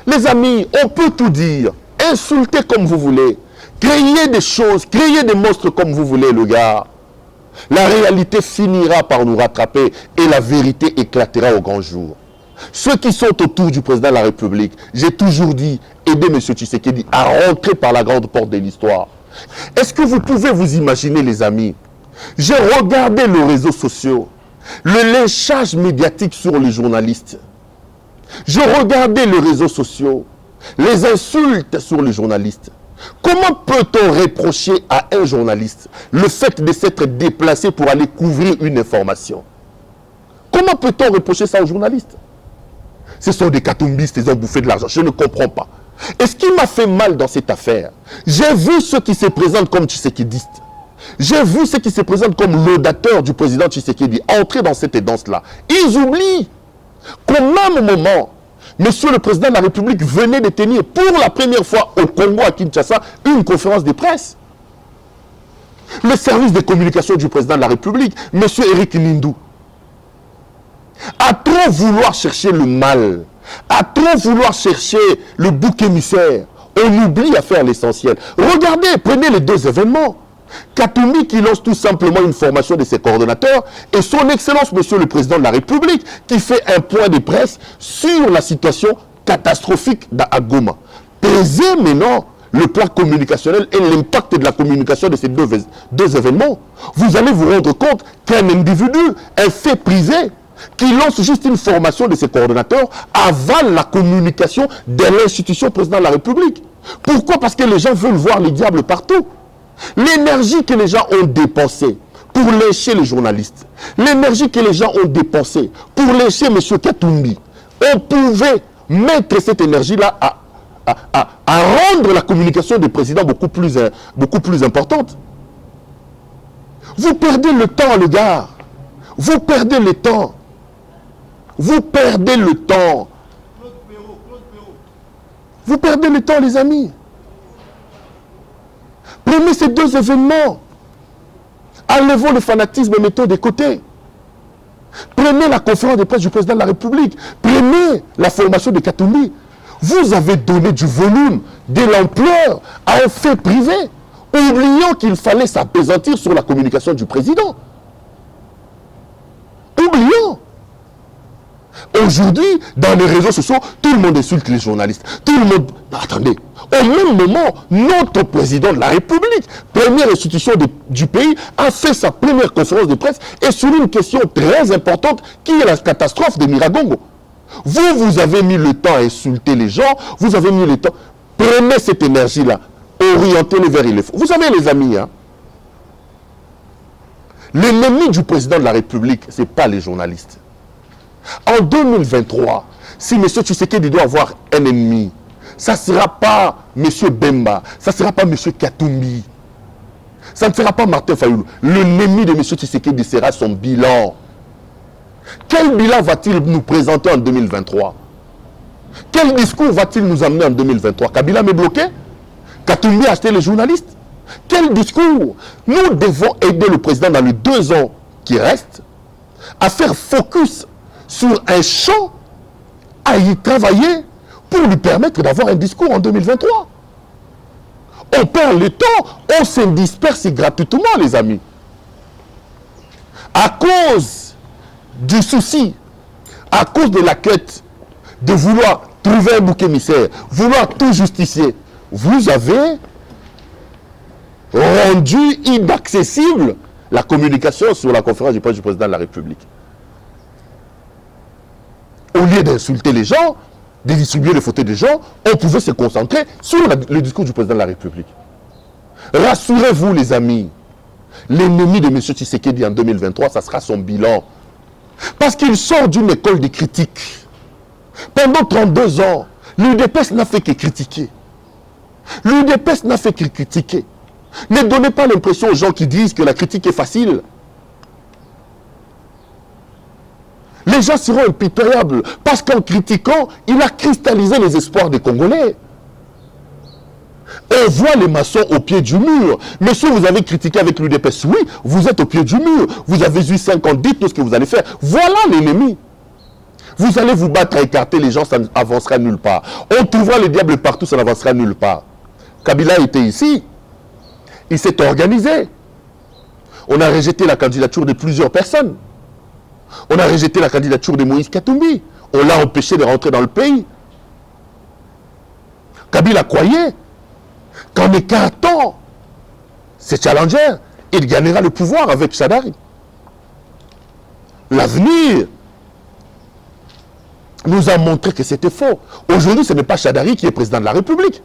Les amis, on peut tout dire, insulter comme vous voulez, créer des choses, créer des monstres comme vous voulez, le gars. La réalité finira par nous rattraper et la vérité éclatera au grand jour. Ceux qui sont autour du président de la République, j'ai toujours dit, aidez M. Tshisekedi à rentrer par la grande porte de l'histoire. Est-ce que vous pouvez vous imaginer, les amis? J'ai regardé les réseaux sociaux, le lynchage médiatique sur les journalistes. Je regardais les réseaux sociaux, les insultes sur les journalistes. Comment peut-on reprocher à un journaliste le fait de s'être déplacé pour aller couvrir une information? Comment peut-on reprocher ça aux journalistes? Ce sont des katumbistes, ils ont bouffé de l'argent. Je ne comprends pas. Et ce qui m'a fait mal dans cette affaire, j'ai vu ceux qui se présentent comme tshisekidistes. J'ai vu ceux qui se présentent comme laudateurs du président Tshisekedi entrer dans cette danse-là. Ils oublient qu'au même moment, Monsieur le Président de la République venait de tenir pour la première fois au Congo, à Kinshasa, une conférence de presse. Le service de communication du Président de la République, Monsieur Eric Nindou, à trop vouloir chercher le mal, à trop vouloir chercher le bouc émissaire, on oublie à faire l'essentiel. Regardez, prenez les deux événements. Katumbi qui lance tout simplement une formation de ses coordonnateurs et son Excellence Monsieur le Président de la République qui fait un point de presse sur la situation catastrophique à Goma. Pesez maintenant le plan communicationnel et l'impact de la communication de ces deux événements. Vous allez vous rendre compte qu'un individu, un fait privé, qui lance juste une formation de ses coordonnateurs avale la communication de l'institution Président de la République. Pourquoi? Parce que les gens veulent voir les diables partout. L'énergie que les gens ont dépensée pour lyncher les journalistes, l'énergie que les gens ont dépensée pour lyncher M. Katumbi, on pouvait mettre cette énergie-là à rendre la communication du président beaucoup plus importante. Vous perdez le temps, les gars. Vous perdez le temps. Vous perdez le temps. Vous perdez le temps, les amis. Prenez ces deux événements. Enlevons le fanatisme et mettons de côté. Prenez la conférence de presse du président de la République. Prenez la formation de Katumbi. Vous avez donné du volume, de l'ampleur à un fait privé, oubliant qu'il fallait s'appesantir sur la communication du président. Oublions. Aujourd'hui, dans les réseaux sociaux, tout le monde insulte les journalistes. Tout le monde... Attendez, au même moment, notre président de la République, première institution du pays, a fait sa première conférence de presse et sur une question très importante qui est la catastrophe de Miragongo. Vous avez mis le temps à insulter les gens, vous avez mis le temps... Prenez cette énergie-là, orientez-le vers les faux. Vous savez, les amis, hein, l'ennemi du président de la République, ce n'est pas les journalistes. En 2023, si M. Tshisekedi doit avoir un ennemi, ça ne sera pas M. Bemba, ça ne sera pas M. Katumbi, ça ne sera pas Martin Fayulu. L'ennemi de M. Tshisekedi sera son bilan. Quel bilan va-t-il nous présenter en 2023? Quel discours va-t-il nous amener en 2023? Kabila m'est bloqué? Katumbi a acheté les journalistes? Quel discours? Nous devons aider le président dans les 2 ans qui restent à faire focus sur un champ, à y travailler pour lui permettre d'avoir un discours en 2023. On perd le temps, on se disperse gratuitement, les amis. À cause du souci, à cause de la quête de vouloir trouver un bouc émissaire, vouloir tout justifier, vous avez rendu inaccessible la communication sur la conférence du président de la République. Au lieu d'insulter les gens, de distribuer les photos des gens, on pouvait se concentrer sur le discours du président de la République. Rassurez-vous, les amis, l'ennemi de M. Tshisekedi en 2023, ça sera son bilan. Parce qu'il sort d'une école de critique. Pendant 32 ans, l'UDPS n'a fait que critiquer. L'UDPS n'a fait que critiquer. Ne donnez pas l'impression aux gens qui disent que la critique est facile. Les gens seront impitoyables parce qu'en critiquant, il a cristallisé les espoirs des Congolais. On voit les maçons au pied du mur. Monsieur, vous avez critiqué avec l'UDPS. Oui, vous êtes au pied du mur. Vous avez eu 5 ans, dites tout ce que vous allez faire. Voilà l'ennemi. Vous allez vous battre à écarter les gens, ça n'avancera nulle part. On trouvera le diable partout, ça n'avancera nulle part. Kabila était ici. Il s'est organisé. On a rejeté la candidature de plusieurs personnes. On a rejeté la candidature de Moïse Katumbi. On l'a empêché de rentrer dans le pays. Kabila croyait qu'en écartant ces challengers, il gagnera le pouvoir avec Shadari. L'avenir nous a montré que c'était faux. Aujourd'hui, ce n'est pas Shadari qui est président de la République.